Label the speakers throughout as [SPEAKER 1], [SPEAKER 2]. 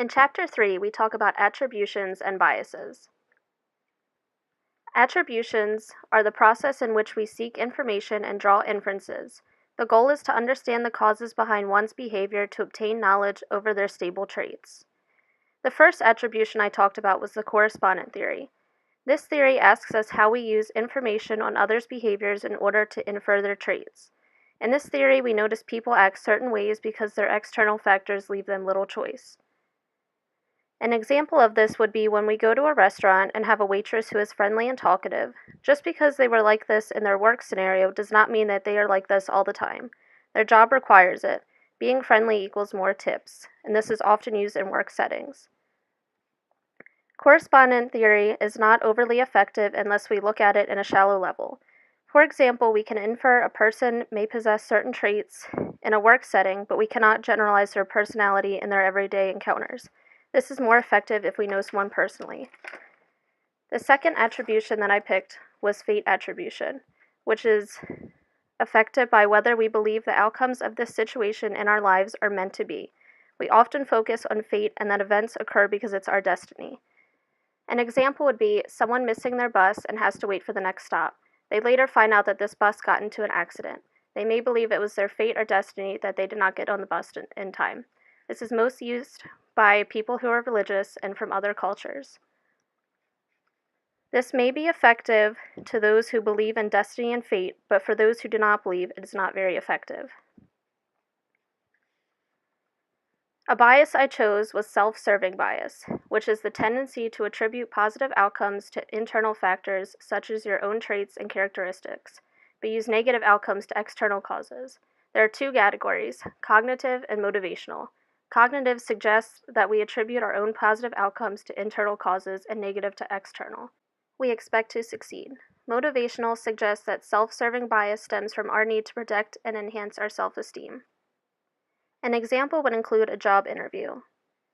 [SPEAKER 1] In Chapter 3, we talk about attributions and biases. Attributions are the process in which we seek information and draw inferences. The goal is to understand the causes behind one's behavior to obtain knowledge over their stable traits. The first attribution I talked about was the correspondent theory. This theory asks us how we use information on others' behaviors in order to infer their traits. In this theory, we notice people act certain ways because their external factors leave them little choice. An example of this would be when we go to a restaurant and have a waitress who is friendly and talkative. Just because they were like this in their work scenario does not mean that they are like this all the time. Their job requires it. Being friendly equals more tips, and this is often used in work settings. Correspondent theory is not overly effective unless we look at it in a shallow level. For example, we can infer a person may possess certain traits in a work setting, but we cannot generalize their personality in their everyday encounters. This is more effective if we know someone personally. The second attribution that I picked was fate attribution, which is affected by whether we believe the outcomes of this situation in our lives are meant to be. We often focus on fate and that events occur because it's our destiny. An example would be someone missing their bus and has to wait for the next stop. They later find out that this bus got into an accident. They may believe it was their fate or destiny that they did not get on the bus in time. This is most used by people who are religious and from other cultures. This may be effective to those who believe in destiny and fate, but for those who do not believe, it is not very effective. A bias I chose was self-serving bias, which is the tendency to attribute positive outcomes to internal factors such as your own traits and characteristics, but use negative outcomes to external causes. There are two categories, cognitive and motivational. Cognitive suggests that we attribute our own positive outcomes to internal causes and negative to external. We expect to succeed. Motivational suggests that self-serving bias stems from our need to protect and enhance our self-esteem. An example would include a job interview.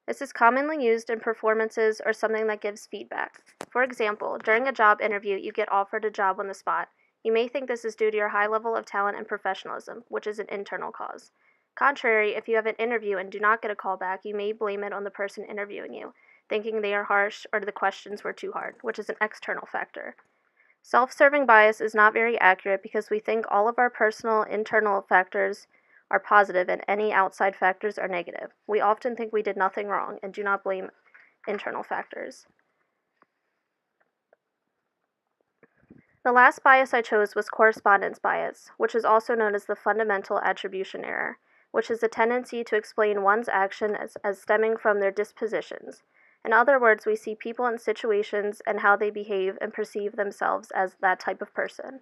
[SPEAKER 1] This is commonly used in performances or something that gives feedback. For example, during a job interview, you get offered a job on the spot. You may think this is due to your high level of talent and professionalism, which is an internal cause. Contrary, if you have an interview and do not get a call back, you may blame it on the person interviewing you, thinking they are harsh or the questions were too hard, which is an external factor. Self-serving bias is not very accurate because we think all of our personal internal factors are positive and any outside factors are negative. We often think we did nothing wrong and do not blame internal factors. The last bias I chose was correspondence bias, which is also known as the fundamental attribution error, which is a tendency to explain one's action as stemming from their dispositions. In other words, we see people in situations and how they behave and perceive themselves as that type of person.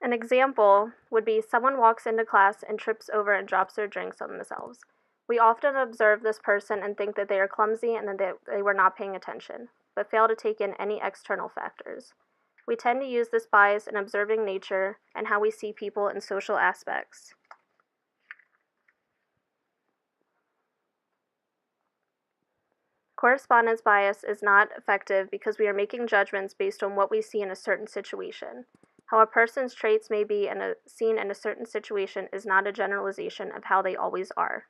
[SPEAKER 1] An example would be someone walks into class and trips over and drops their drinks on themselves. We often observe this person and think that they are clumsy and that they were not paying attention, but fail to take in any external factors. We tend to use this bias in observing nature and how we see people in social aspects. Correspondence bias is not effective because we are making judgments based on what we see in a certain situation. How a person's traits may be seen in a certain situation is not a generalization of how they always are.